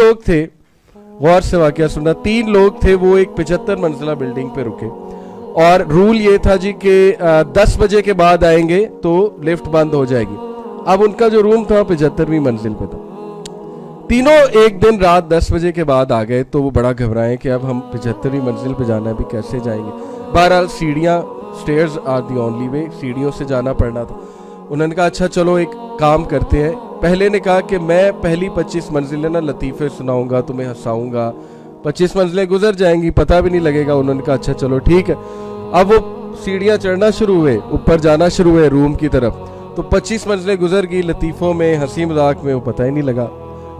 لوگ تھے, غور سے واقعہ سننا, 3 لوگ تھے, وہ ایک 75 منزلہ بلڈنگ پہ رکے, اور رول یہ تھا جی کہ 10 بجے کے بعد آئیں گے تو لفٹ بند ہو جائے گی. اب ان کا جو روم تھا 75ویں منزل پہ تھا. تینوں ایک دن رات 10 بجے کے بعد آ گئے, تو وہ بڑا گھبرائے کہ اب ہم 75ویں منزل پہ جانا ہے, بھی کیسے جائیں گے. بہرحال سیڑھیاں, stairs are the only way, سیڑھیوں سے جانا پڑنا تھا. انہوں نے کہا اچھا چلو ایک کام کرتے ہیں. پہلے نے کہا کہ میں پہلی 25 منزلیں نا لطیفے سناؤں گا, تمہیں ہنساؤں گا, 25 منزلیں گزر جائیں گی, پتہ بھی نہیں لگے گا. انہوں نے کہا اچھا چلو ٹھیک ہے. اب وہ سیڑھیاں چڑھنا شروع ہوئے, اوپر جانا شروع ہوئے روم کی طرف, تو 25 منزلیں گزر گئی, لطیفوں میں, ہنسی مذاق میں, وہ پتہ ہی نہیں لگا.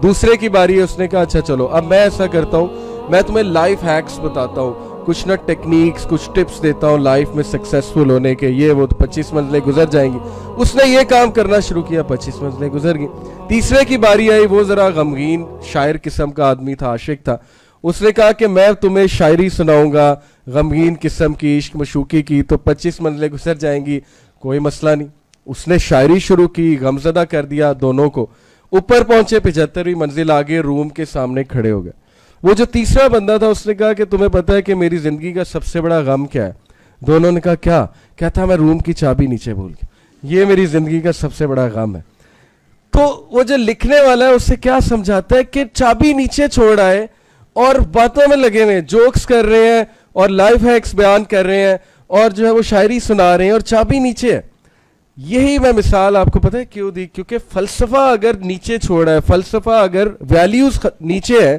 دوسرے کی باری ہے, اس نے کہا اچھا چلو اب میں ایسا کرتا ہوں, میں تمہیں لائف ہیکس بتاتا ہوں, کچھ نہ ٹیکنیکس, کچھ ٹپس دیتا ہوں لائف میں سکسیسفل ہونے کے, یہ وہ. 25 منزلیں گزر جائیں گی. اس نے یہ کام کرنا شروع کیا, 25 منزلیں گزر گئی. تیسرے کی باری آئی, وہ ذرا غمگین شاعر قسم کا آدمی تھا, عاشق تھا. اس نے کہا کہ میں تمہیں شاعری سناؤں گا غمگین قسم کی, عشق مشوقی کی, تو 25 منزلیں گزر جائیں گی, کوئی مسئلہ نہیں. اس نے شاعری شروع کی, غمزدہ کر دیا دونوں کو. اوپر پہنچے, 75ویں منزل آگے روم کے سامنے کھڑے ہو گئے. وہ جو تیسرا بندہ تھا اس نے کہا کہ تمہیں پتہ ہے کہ میری زندگی کا سب سے بڑا غم کیا ہے؟ دونوں نے کہا کیا؟ کہتا میں روم کی چابی نیچے بھول گیا, یہ میری زندگی کا سب سے بڑا غم ہے. تو وہ جو لکھنے والا ہے اسے کیا سمجھاتا ہے کہ چابی نیچے چھوڑ آئے اور باتوں میں لگے ہوئے, جوکس کر رہے ہیں اور لائف ہیکس بیان کر رہے ہیں اور جو ہے وہ شاعری سنا رہے ہیں اور چابی نیچے ہے. یہی میں مثال آپ کو پتہ ہے کیوں دی, کیونکہ فلسفہ اگر نیچے چھوڑا ہے, فلسفہ اگر ویلیوز نیچے ہے,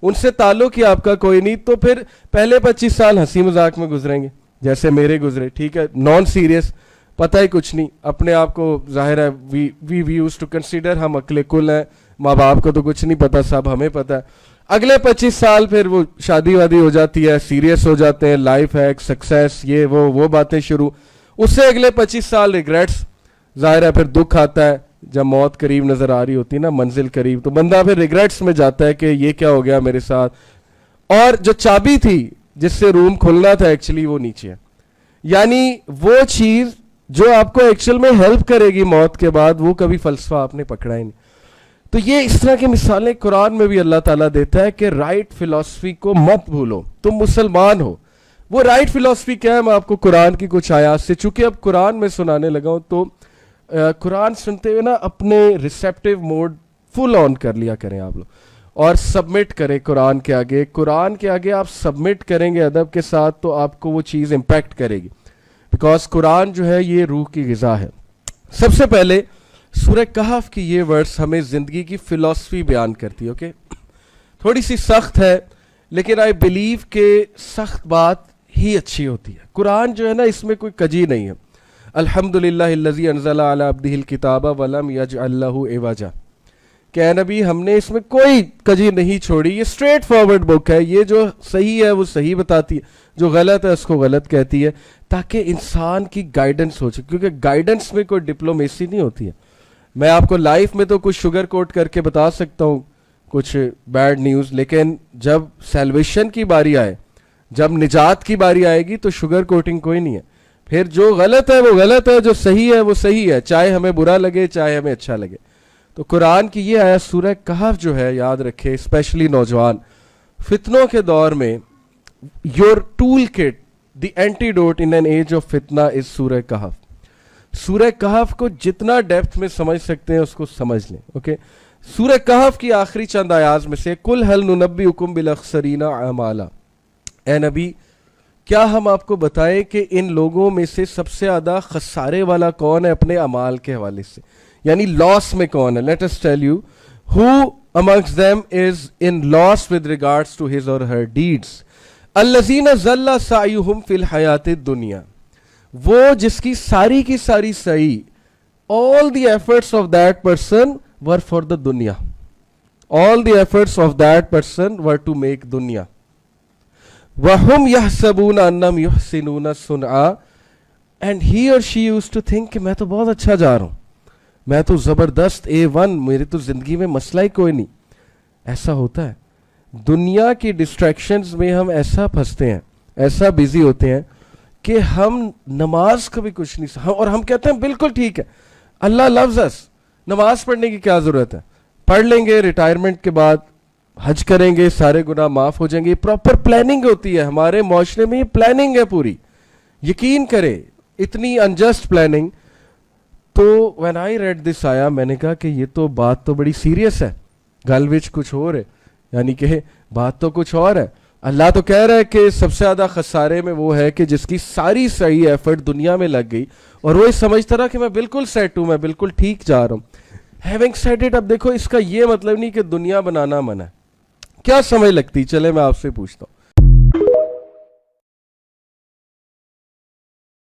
ان سے تعلق ہی آپ کا کوئی نہیں, تو پھر پہلے 25 سال ہنسی مذاق میں گزریں گے جیسے میرے گزرے, ٹھیک ہے, نان سیریس, پتہ ہی کچھ نہیں. اپنے آپ کو ظاہر ہے وی یوز ٹو کنسیڈر ہم عقل کل ہیں, ماں باپ کو تو کچھ نہیں پتا, سب ہمیں پتہ ہے. اگلے 25 سال پھر وہ شادی وادی ہو جاتی ہے, سیریس ہو جاتے ہیں, لائف ہیک, سکسیس, یہ وہ باتیں شروع. اس سے اگلے 25 سال ریگریٹس, ظاہر ہے پھر دکھ آتا ہے جب موت قریب نظر آ رہی ہوتی ہے نا, منزل قریب, تو بندہ پھر ریگریٹس میں جاتا ہے کہ یہ کیا ہو گیا میرے ساتھ. اور جو چابی تھی جس سے روم کھلنا تھا ایکچولی وہ نیچے ہے. یعنی وہ چیز جو آپ کو ایکچوئل میں ہیلپ کرے گی موت کے بعد, وہ کبھی فلسفہ آپ نے پکڑا ہی نہیں. تو یہ اس طرح کی مثالیں قرآن میں بھی اللہ تعالیٰ دیتا ہے کہ رائٹ فلسفی کو مت بھولو, تم مسلمان ہو. وہ رائٹ فلسفی کیا ہے, میں آپ کو قرآن کی کچھ آیات سے, چونکہ اب قرآن میں سنانے لگا ہوں تو قرآن سنتے ہوئے نا اپنے ریسیپٹیو موڈ فل آن کر لیا کریں آپ لوگ, اور سبمٹ کریں قرآن کے آگے. قرآن کے آگے آپ سبمٹ کریں گے ادب کے ساتھ تو آپ کو وہ چیز امپیکٹ کرے گی, بیکاز قرآن جو ہے یہ روح کی غذا ہے. سب سے پہلے سورہ کہف کی یہ ورڈز ہمیں زندگی کی فلسفی بیان کرتی ہے. اوکے, تھوڑی سی سخت ہے لیکن آئی بلیو کہ سخت بات ہی اچھی ہوتی ہے. قرآن جو ہے نا اس میں کوئی کجی نہیں ہے. الحمدللہ الذی انزل علی عبدہ الکتاب ولم یجعل لہ عوجا, کہ اے نبی ہم نے اس میں کوئی کجی نہیں چھوڑی, یہ اسٹریٹ فارورڈ بک ہے, یہ جو صحیح ہے وہ صحیح بتاتی ہے, جو غلط ہے اس کو غلط کہتی ہے, تاکہ انسان کی گائیڈنس ہو سکے. کیونکہ گائیڈنس میں کوئی ڈپلومیسی نہیں ہوتی ہے. میں آپ کو لائف میں تو کچھ شوگر کوٹ کر کے بتا سکتا ہوں کچھ بیڈ نیوز, لیکن جب سیلویشن کی باری آئے, جب نجات کی باری آئے گی تو شوگر کوٹنگ کوئی نہیں ہے. پھر جو غلط ہے وہ غلط ہے, جو صحیح ہے وہ صحیح ہے, چاہے ہمیں برا لگے چاہے ہمیں اچھا لگے. تو قرآن کی یہ آیت سورہ کہف جو ہے, یاد رکھے اسپیشلی نوجوان, فتنوں کے دور میں your toolkit, the antidote in an age of فتنہ از سورہ کہف. سورہ کہف کو جتنا ڈیپتھ میں سمجھ سکتے ہیں اس کو سمجھ لیں. اوکے, سورہ کہف کی آخری چند آیات میں سے, قل هل ننبئکم بالاخسرین اعمالا, اے نبی کیا ہم آپ کو بتائیں کہ ان لوگوں میں سے سب سے زیادہ خسارے والا کون ہے اپنے اعمال کے حوالے سے, یعنی لاس میں کون ہے. Let us tell you who amongst them is in loss with regards to his or her deeds. الذین ضل سعیہم فی الحیات الدنیا, وہ جس کی ساری سعی, all the efforts of that person were for the dunya, all the efforts of that person were to make dunya. وَهُمْ يَحْسَبُونَ أَنَّمْ يُحْسِنُونَ صُنْعًا, and he or she used to think کہ میں تو بہت اچھا جا رہا ہوں, میں تو زبردست A1, میری تو زندگی میں مسئلہ ہی کوئی نہیں. ایسا ہوتا ہے دنیا کی ڈسٹریکشنز میں, ہم ایسا پھنستے ہیں, ایسا بیزی ہوتے ہیں کہ ہم نماز کا بھی کچھ نہیں, اور ہم کہتے ہیں بالکل ٹھیک ہے, اللہ لوز اس, نماز پڑھنے کی کیا ضرورت ہے, پڑھ لیں گے ریٹائرمنٹ کے بعد, حج کریں گے سارے گناہ معاف ہو جائیں گے. پراپر پلاننگ ہوتی ہے ہمارے معاشرے میں, یہ پلاننگ ہے پوری, یقین کرے اتنی انجسٹ پلاننگ. تو وین آئی ریڈ دس آیا میں نے کہا کہ یہ تو بات تو بڑی سیریس ہے, گل وچ کچھ اور ہے, یعنی کہ بات تو کچھ اور ہے. اللہ تو کہہ رہا ہے کہ سب سے زیادہ خسارے میں وہ ہے کہ جس کی ساری صحیح ایفرٹ دنیا میں لگ گئی اور وہ سمجھتا رہا کہ میں بالکل سیٹ ہوں, میں بالکل ٹھیک جا رہا ہوں. ہیونگ سیڈ اٹ, اب دیکھو اس کا یہ مطلب نہیں کہ دنیا بنانا منع ہے. کیا سمجھ لگتی, چلے میں آپ سے پوچھتا ہوں.